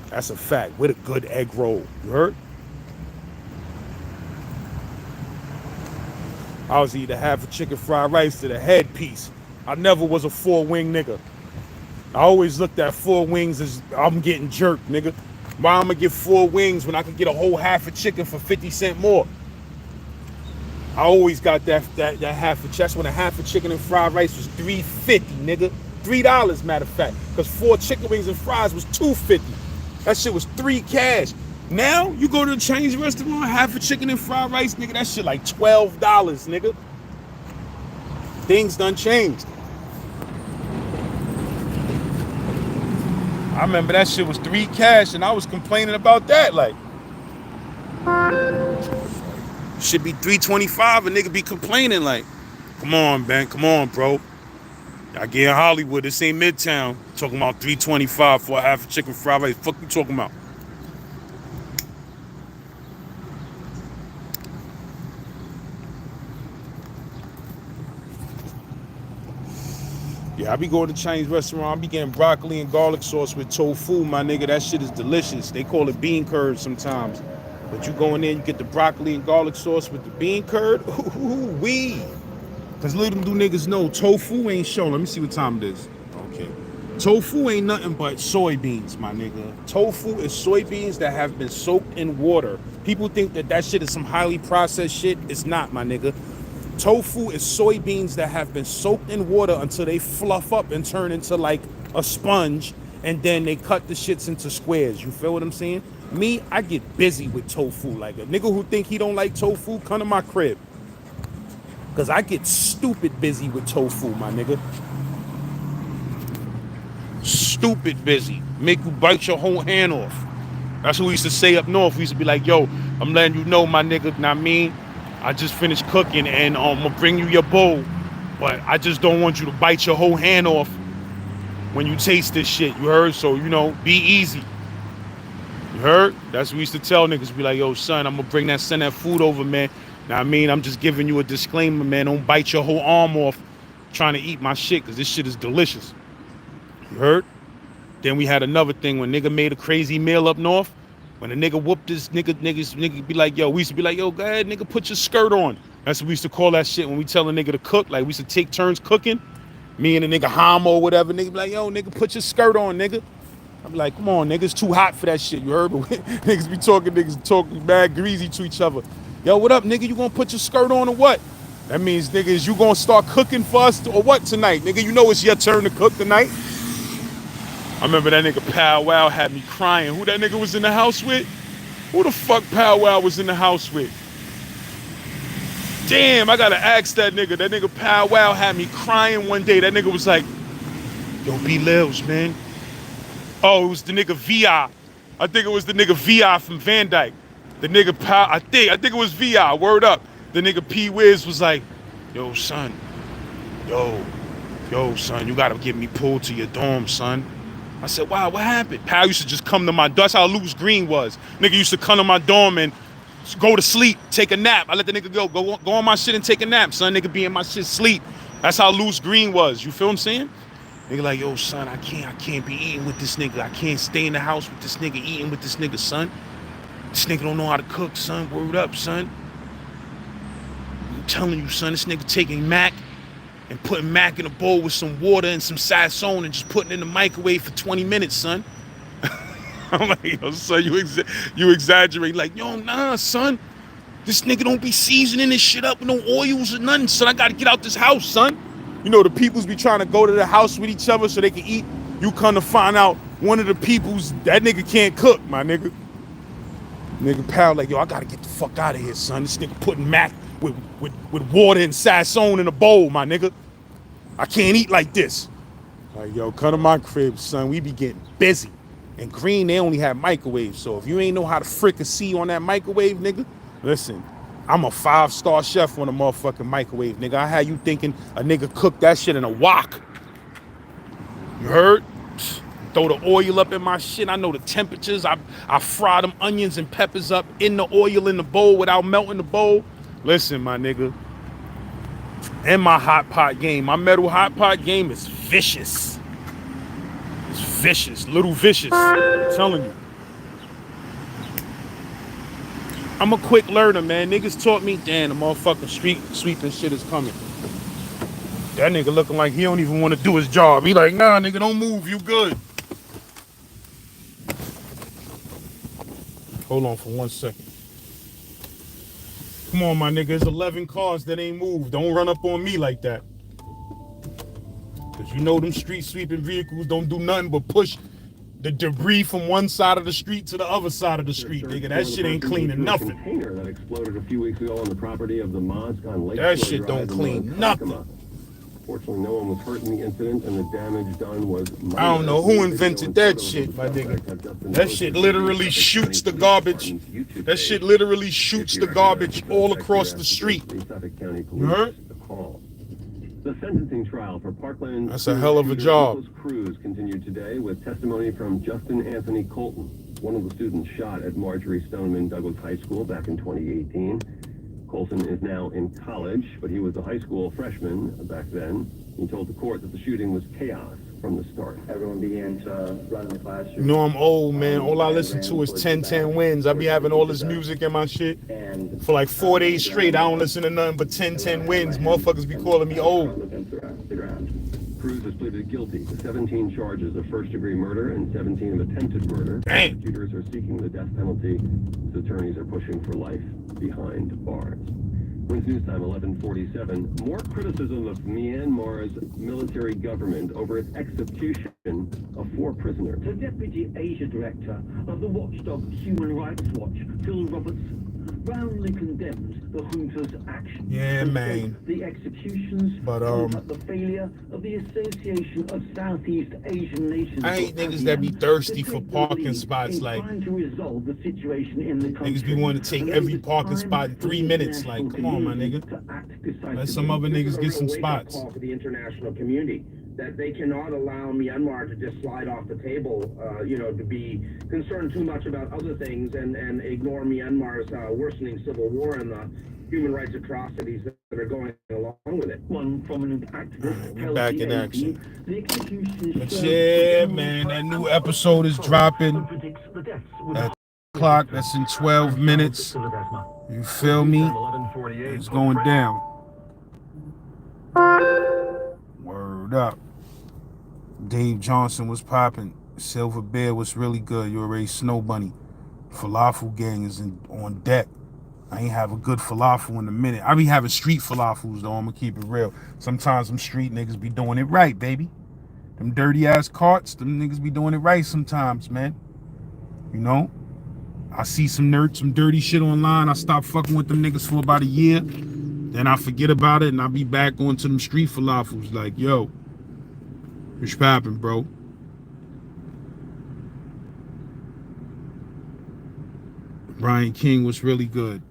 Speaker 1: That's a fact. With a good egg roll, you heard? I was eating a half of chicken fried rice to the head piece. I never was a 4-wing nigga. I always looked at 4 wings as I'm getting jerked, nigga. Why I'm gonna get 4 wings when I could get a whole half of chicken for 50 cents more? I always got that half of, that's when a half of chicken and fried rice was $3.50, nigga. $3, matter of fact. Because 4 chicken wings and fries was $2.50. That shit was 3 cash. Now, you go to a Chinese restaurant, half a chicken and fried rice, nigga, that shit like $12, nigga. Things done changed. I remember that shit was 3 cash and I was complaining about that, like. Should be $3.25, a nigga be complaining like, come on, man, come on, bro. I get in Hollywood, this ain't Midtown. Talking about $3.25 for a half a chicken fried rice. Fuck you talking about? Yeah, I be going to Chinese restaurant. I be getting broccoli and garlic sauce with tofu, my nigga. That shit is delicious. They call it bean curd sometimes. But you go in there, you get the broccoli and garlic sauce with the bean curd. Ooh, wee. Because little do niggas know, tofu ain't shown. Let me see what time it is. Okay. Tofu ain't nothing but soybeans, my nigga. Tofu is soybeans that have been soaked in water. People think that that shit is some highly processed shit. It's not, my nigga. Tofu is soybeans that have been soaked in water until they fluff up and turn into like a sponge, and then they cut the shits into squares. You feel what I'm saying? Me, I get busy with tofu. Like a nigga who think he don't like tofu, come to my crib. Cause I get stupid busy with tofu, my nigga. Stupid busy. Make you bite your whole hand off. That's what we used to say up north. We used to be like, yo, I'm letting you know, my nigga, know what I mean? I just finished cooking and I'm gonna bring you your bowl, but I just don't want you to bite your whole hand off when you taste this shit, you heard? So, you know, be easy. You heard? That's what we used to tell niggas. Be like, yo, son, I'm gonna send that food over, man. Now, I mean, I'm just giving you a disclaimer, man. Don't bite your whole arm off trying to eat my shit, because this shit is delicious. You heard? Then we had another thing when nigga made a crazy meal up north. When a nigga whooped this nigga be like, yo, we used to be like, yo, go ahead, nigga, put your skirt on. That's what we used to call that shit when we tell a nigga to cook. Like, we used to take turns cooking. Me and the nigga homo or whatever, nigga be like, yo, nigga, put your skirt on, nigga. I be like, come on, nigga, it's too hot for that shit, you heard? But niggas be talking mad greasy to each other. Yo, what up, nigga? You gonna put your skirt on or what? That means, nigga, is you gonna start cooking for us or what tonight? Nigga, you know it's your turn to cook tonight. I remember that nigga Pow Wow had me crying. Who that nigga was in the house with? Who the fuck Pow Wow was in the house with? Damn, I gotta ask that nigga. That nigga Pow Wow had me crying one day. That nigga was like, yo, B Lils, man. Oh, it was the nigga VI. I think it was the nigga VI from Van Dyke. The nigga Pow, I think it was VI, word up. The nigga P Wiz was like, yo, son, yo, son, you gotta get me pulled to your dorm, son. I said, wow, what happened? Pal used to just come to my dorm. That's how Loose Green was. Nigga used to come to my dorm and go to sleep, take a nap. I let the nigga go on my shit and take a nap, son. Nigga be in my shit sleep. That's how Loose Green was. You feel what I'm saying? Nigga like, yo, son, I can't be eating with this nigga. I can't stay in the house with this nigga, eating with this nigga, son. This nigga don't know how to cook, son. Word up, son. I'm telling you, son, this nigga taking Mac and putting Mac in a bowl with some water and some Sazone and just putting it in the microwave for 20 minutes, son. I'm like, yo, son, you exaggerate. Like, yo, nah, son. This nigga don't be seasoning this shit up with no oils or nothing, son. I gotta get out this house, son. You know, the peoples be trying to go to the house with each other so they can eat. You come to find out one of the peoples, that nigga can't cook, my nigga. Nigga Pal like, yo, I gotta get the fuck out of here, son. This nigga putting Mac with water and Sazone in a bowl, my nigga. I can't eat like this. Like, yo, come to my crib, son. We be getting busy. And Green, they only have microwaves. So if you ain't know how to frickin' see on that microwave, nigga, listen, I'm a 5-star chef on a motherfucking microwave, nigga. I had you thinking a nigga cooked that shit in a wok. You heard? Throw the oil up in my shit. I know the temperatures. I fry them onions and peppers up in the oil in the bowl without melting the bowl. Listen, my nigga. And my hot pot game. My metal hot pot game is vicious. It's vicious. Little vicious. I'm telling you. I'm a quick learner, man. Niggas taught me, damn, the motherfucking street sweeping shit is coming. That nigga looking like he don't even want to do his job. He like, nah, nigga, don't move. You good. Hold on for 1 second. Come on, my nigga. There's 11 cars that ain't moved. Don't run up on me like that. Because you know them street sweeping vehicles don't do nothing but push the debris from one side of the street to the other side of the street, nigga. That shit ain't cleaning nothing.
Speaker 2: Container that exploded a few weeks ago on the property of the mosque on Lake
Speaker 1: that shit don't clean nothing.
Speaker 2: Fortunately, no one was hurt in the incident, and the damage done was minor.
Speaker 1: I don't know who invented that shit, my nigga. That shit literally shoots the garbage. That shit literally shoots the garbage all across the street. You heard?
Speaker 2: The sentencing trial for Parkland.
Speaker 1: That's a hell of a job.
Speaker 2: Cruz continued today with testimony from Justin Anthony Colton, one of the students shot at Marjorie Stoneman Douglas High School back in 2018. Colton is now in college, but he was a high school freshman back then. He told the court that the shooting was chaos from the start.
Speaker 3: Everyone began to run in the classroom.
Speaker 1: You know I'm old, man. All I listen to is 10-10 Wins. I be having all this music in my shit. For like 4 days straight, I don't listen to nothing but 10-10 Wins. Motherfuckers be calling me old.
Speaker 2: Cruz is pleading pleaded guilty to 17 charges of first-degree murder and 17 of attempted murder.
Speaker 1: Damn.
Speaker 2: Prosecutors are seeking the death penalty. His attorneys are pushing for life behind bars. Wins News Time, 11:47. More criticism of Myanmar's military government over its execution of 4 prisoners.
Speaker 4: The Deputy Asia Director of the watchdog Human Rights Watch, Phil Roberts, roundly condemns the junta's action.
Speaker 1: Yeah, man.
Speaker 4: The executions
Speaker 1: But,
Speaker 4: the failure of the Association of Southeast Asian Nations.
Speaker 1: I hate niggas that be thirsty for parking spots. Like,
Speaker 4: trying to resolve the situation in the country.
Speaker 1: niggas be wanting to take every parking spot in 3 minutes. Like, come on, my nigga. Let some other niggas get some spots.
Speaker 5: Call for the international community that they cannot allow Myanmar to just slide off the table, to be concerned too much about other things and ignore Myanmar's worsening civil war and the human rights atrocities that are going along with it.
Speaker 4: One prominent activist
Speaker 1: We're back in action.
Speaker 4: The execution
Speaker 1: But yeah, man, that new episode is dropping at o'clock. That's in 12 minutes. You feel me? It's going down. Word up. Dave Johnson was popping. Silver Bear was really good. You already Snow Bunny. Falafel gang is on deck. I ain't have a good falafel in a minute. I be having street falafels though. I'm gonna keep it real. Sometimes them street niggas be doing it right, baby. Them dirty ass carts, them niggas be doing it right sometimes, man. You know? I see some dirty shit online. I stop fucking with them niggas for about a year. Then I forget about it and I be back onto them street falafels like, yo, what's poppin', bro? Brian King was really good.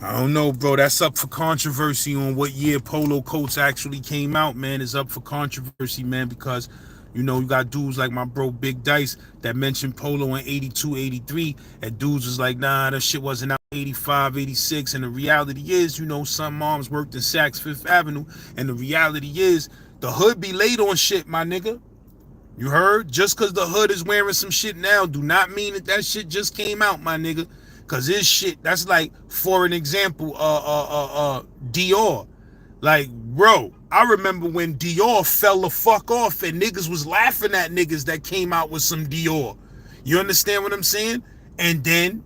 Speaker 1: I don't know, bro. That's up for controversy on what year polo coats actually came out, man. It's up for controversy, man, because, you know, you got dudes like my bro Big Dice that mentioned polo in 82, 83, and dudes was like, nah, that shit wasn't out 85, 86, and the reality is, you know, some moms worked in Saks Fifth Avenue, and the reality is, the hood be late on shit, my nigga. You heard? Just because the hood is wearing some shit now do not mean that shit just came out, my nigga. Cause this shit, that's like, for an example, Dior. Like, bro, I remember when Dior fell the fuck off and niggas was laughing at niggas that came out with some Dior. You understand what I'm saying? And then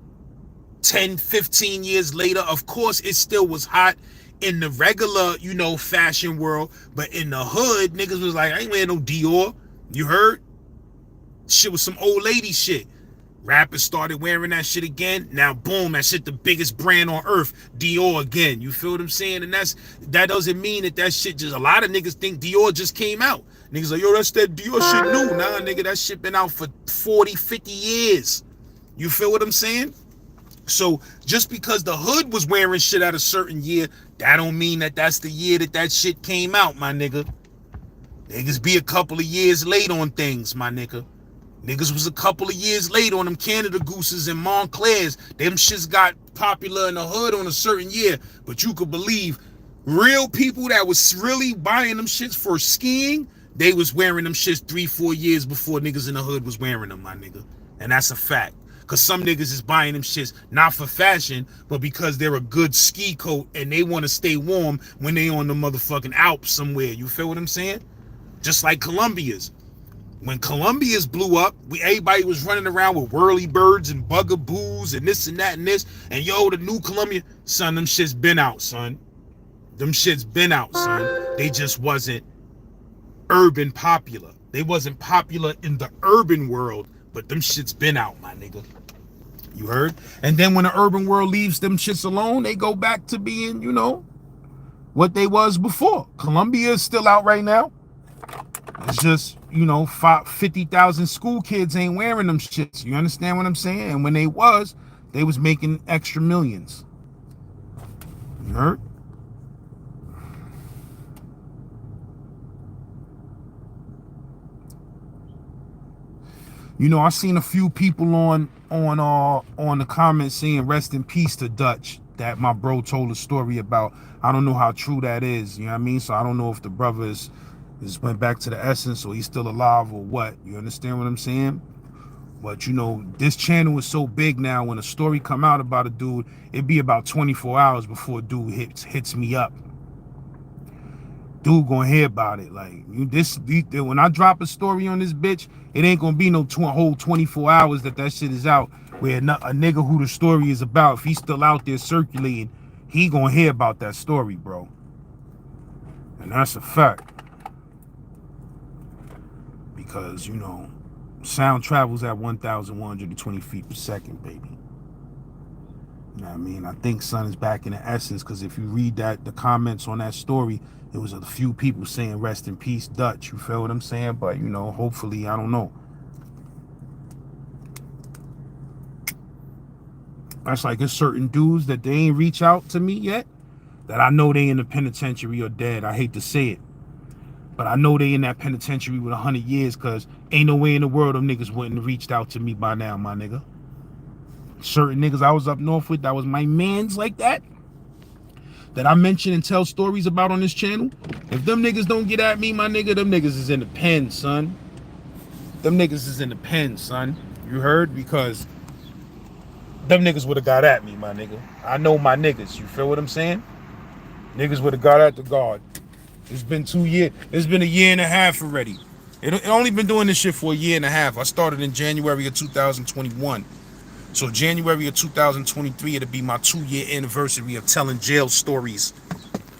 Speaker 1: 10, 15 years later, of course, it still was hot in the regular, you know, fashion world. But in the hood, niggas was like, I ain't wearing no Dior. You heard? Shit was some old lady shit. Rappers started wearing that shit again. Now, boom, that shit the biggest brand on earth. Dior again. You feel what I'm saying? And that doesn't mean that shit just, a lot of niggas think Dior just came out. Niggas like, yo, that's that Dior shit new. Nah, nigga, that shit been out for 40, 50 years. You feel what I'm saying? So just because the hood was wearing shit at a certain year, that don't mean that's the year that shit came out, my nigga. Niggas be a couple of years late on things, my nigga. Niggas was a couple of years late on them Canada Gooses and Montclairs. Them shits got popular in the hood on a certain year. But you could believe real people that was really buying them shits for skiing, they was wearing them shits 3-4 years before niggas in the hood was wearing them, my nigga. And that's a fact. Because some niggas is buying them shits not for fashion, but because they're a good ski coat and they want to stay warm when they on the motherfucking Alps somewhere. You feel what I'm saying? Just like Columbia's. When Columbia's blew up, everybody was running around with whirly birds and bugaboos and this and that and this. And yo, the new Columbia, son, them shits been out, son. Them shits been out, son. They just wasn't urban popular. They wasn't popular in the urban world, but them shits been out, my nigga. You heard? And then when the urban world leaves them shits alone, they go back to being, you know, what they was before. Columbia is still out right now. It's just, you know, 50,000 school kids ain't wearing them shits. You understand what I'm saying? And when they was making extra millions. You heard? You know, I seen a few people on the comments saying rest in peace to Dutch, that my bro told a story about. I don't know how true that is, you know what I mean? So I don't know if the brother is went back to the essence or he's still alive or what. You understand what I'm saying? But you know, this channel is so big now, when a story come out about a dude, it'd be about 24 hours before a dude hits me up. dude gonna hear about it. Like when I drop a story on this bitch, it ain't gonna be no whole 24 hours that shit is out. Where a nigga who the story is about, if he's still out there circulating, he gonna hear about that story, bro. And that's a fact. Because, you know, sound travels at 1,120 feet per second, baby. You know what I mean? I think son is back in the essence, because if you read the comments on that story, it was a few people saying rest in peace Dutch. You feel what I'm saying? But, you know, hopefully, I don't know. That's like there's certain dudes that they ain't reach out to me yet, that I know they in the penitentiary or dead. I hate to say it, but I know they in that penitentiary with 100 years, because ain't no way in the world them niggas wouldn't have reached out to me by now, my nigga. Certain niggas I was up north with that was my mans like that I mention and tell stories about on this channel. If them niggas don't get at me, my nigga, them niggas is in the pen, son. Them niggas is in the pen, son. You heard? Because them niggas would have got at me, my nigga. I know my niggas. You feel what I'm saying? Niggas would have got at the guard. It's been 2 years. It's been a year and a half already. It only been doing this shit for a year and a half. I started in January of 2021. So January of 2023, it'll be my 2-year anniversary of telling jail stories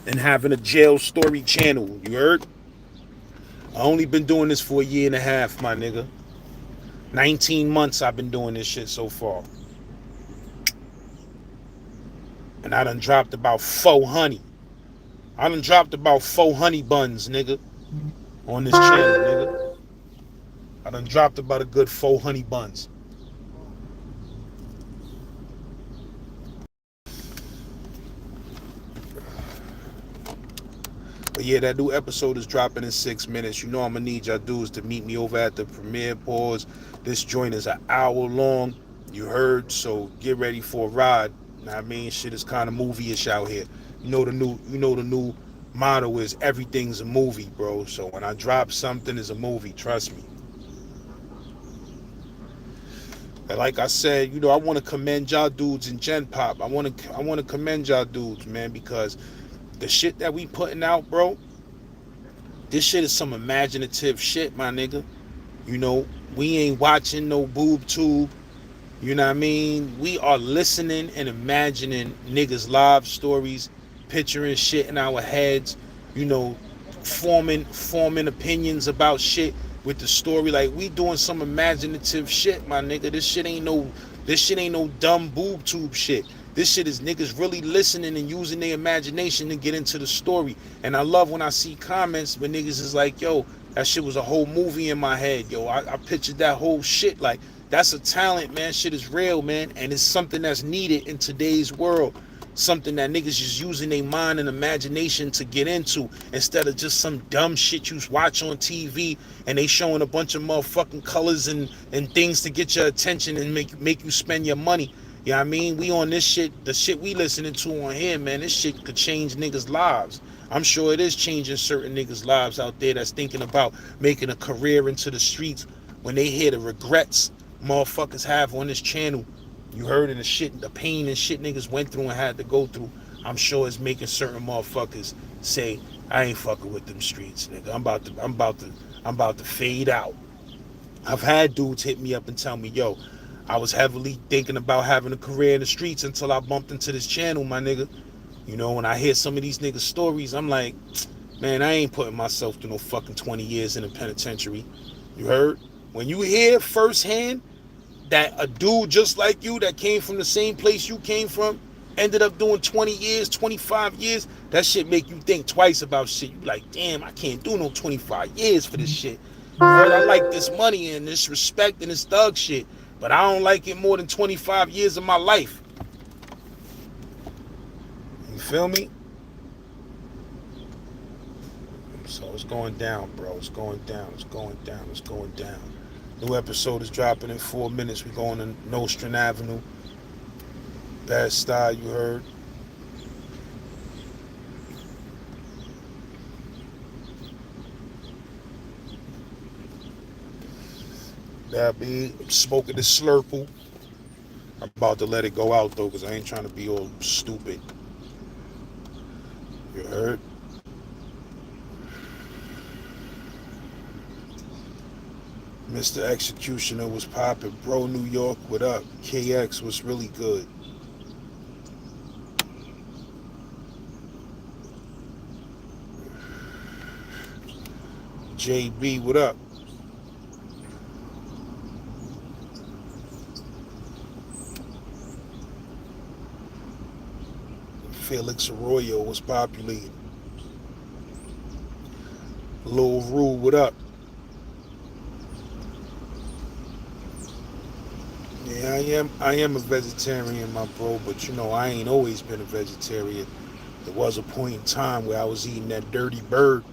Speaker 1: and having a jail story channel. You heard? I only been doing this for a year and a half, my nigga. 19 months I've been doing this shit so far. And I done dropped about 4 honey. I done dropped about 4 honey buns, nigga, on this channel, nigga. I done dropped about a good 4 honey buns. But yeah, that new episode is dropping in 6 minutes. You know I'm gonna need y'all dudes to meet me over at the premiere pause. This joint is an hour long. You heard, so get ready for a ride. I mean, shit is kind of movie-ish out here. You know the new motto is everything's a movie, bro. So when I drop something, it's a movie. Trust me. And like I said, you know, I want to commend y'all dudes in Gen Pop. I want to commend y'all dudes, man, because the shit that we putting out, bro, this shit is some imaginative shit, my nigga. You know, we ain't watching no boob tube. You know what I mean? We are listening and imagining niggas' live stories, picturing shit in our heads, you know, forming opinions about shit with the story. Like, we doing some imaginative shit, my nigga. This shit ain't no dumb boob tube shit. This shit is niggas really listening and using their imagination to get into the story. And I love when I see comments when niggas is like, yo, that shit was a whole movie in my head. Yo, I pictured that whole shit. Like, that's a talent, man. Shit is real, man. And it's something that's needed in today's world. Something that niggas just using their mind and imagination to get into, instead of just some dumb shit you watch on TV and they showing a bunch of motherfucking colors and things to get your attention and make you spend your money. You know what I mean? We on this shit, the shit we listening to on here, man, this shit could change niggas' lives. I'm sure it is changing certain niggas' lives out there that's thinking about making a career into the streets when they hear the regrets motherfuckers have on this channel. You heard of the shit, the pain and shit niggas went through and had to go through. I'm sure it's making certain motherfuckers say, I ain't fucking with them streets, nigga. I'm about to fade out. I've had dudes hit me up and tell me, yo, I was heavily thinking about having a career in the streets until I bumped into this channel, my nigga. You know, when I hear some of these niggas' stories, I'm like, man, I ain't putting myself through no fucking 20 years in a penitentiary. You heard? When you hear firsthand that a dude just like you that came from the same place you came from ended up doing 20 years, 25 years, that shit make you think twice about shit. You like, damn, I can't do no 25 years for this shit. You heard? I like this money and this respect and this thug shit, but I don't like it more than 25 years of my life. You feel me? So it's going down, bro. It's going down. It's going down. It's going down. New episode is dropping in 4 minutes. We're going to Nostrand Avenue. Bad Style, you heard. That be smoking the Slurple. I'm about to let it go out though, because I ain't trying to be all stupid. You heard? Mr. Executioner was popping. Bro, New York, what up? KX was really good. JB, what up? Felix Arroyo was populated. Lil Rue, what up? Yeah, I am a vegetarian, my bro, but you know, I ain't always been a vegetarian. There was a point in time where I was eating that dirty bird.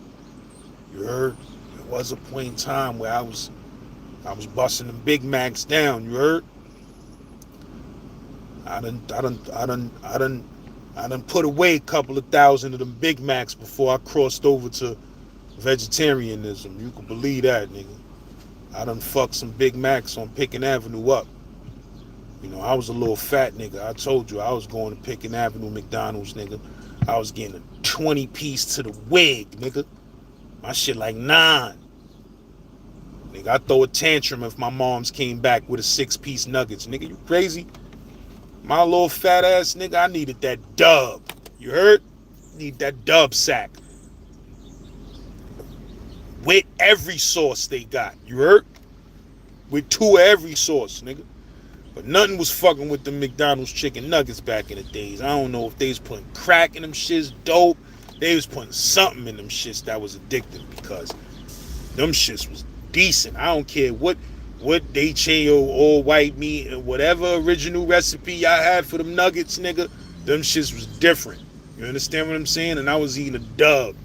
Speaker 1: You heard? There was a point in time where I was busting them Big Macs down, you heard? I done put away a couple of thousand of them Big Macs before I crossed over to vegetarianism. You can believe that, nigga. I done fucked some Big Macs on Pickin' Avenue up. You know, I was a little fat nigga. I told you I was going to Pickin' Avenue McDonald's, nigga. I was getting a 20 piece to the wig, nigga. My shit like 9. Nigga, I throw a tantrum if my moms came back with a 6-piece nuggets. Nigga, you crazy? My little fat ass nigga, I needed that dub. You heard? Need that dub sack. With every sauce they got. You heard? With 2 of every sauce, nigga. But nothing was fucking with the McDonald's chicken nuggets back in the days. I don't know if they was putting crack in them shits, dope. They was putting something in them shits that was addictive because them shits was decent. I don't care what they change all white meat and whatever original recipe I had for them nuggets, nigga. Them shits was different. You understand what I'm saying? And I was eating a dub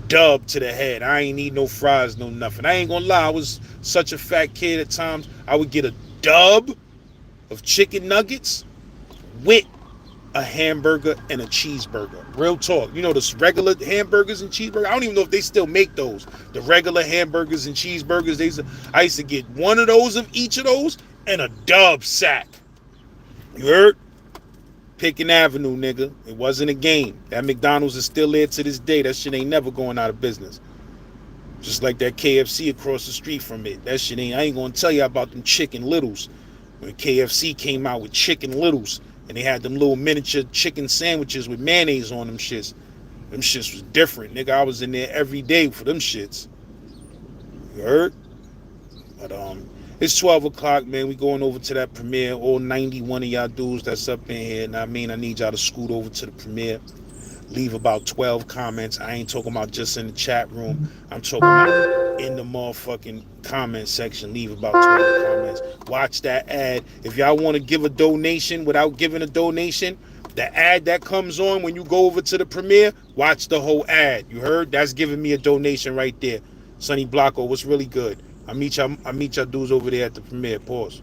Speaker 1: to the head. I ain't eat no fries, no nothing. I ain't gonna lie, I was such a fat kid at times. I would get a dub of chicken nuggets with a hamburger and a cheeseburger. Real talk. You know, the regular hamburgers and cheeseburgers, I don't even know if they still make those. The regular hamburgers and cheeseburgers, I used to get one of those of each of those and a dub sack. You heard? Pickin' Avenue, nigga. It wasn't a game. That McDonald's is still there to this day. That shit ain't never going out of business. Just like that KFC across the street from it. That shit ain't, I ain't gonna tell you about them Chicken Littles. When KFC came out with Chicken Littles and they had them little miniature chicken sandwiches with mayonnaise on them shits. Them shits was different, nigga. I was in there every day for them shits. You heard? But it's 12 o'clock, man. We going over to that premiere. All 91 of y'all dudes that's up in here. And I mean, I need y'all to scoot over to the premiere. Leave about 12 comments. I ain't talking about just in the chat room. I'm talking about in the motherfucking comment section. Leave about 12 comments. Watch that ad. If y'all want to give a donation without giving a donation, the ad that comes on when you go over to the premiere, watch the whole ad. You heard? That's giving me a donation right there. Sonny Blocko, what's really good? I meet y'all dudes over there at the premiere. Pause.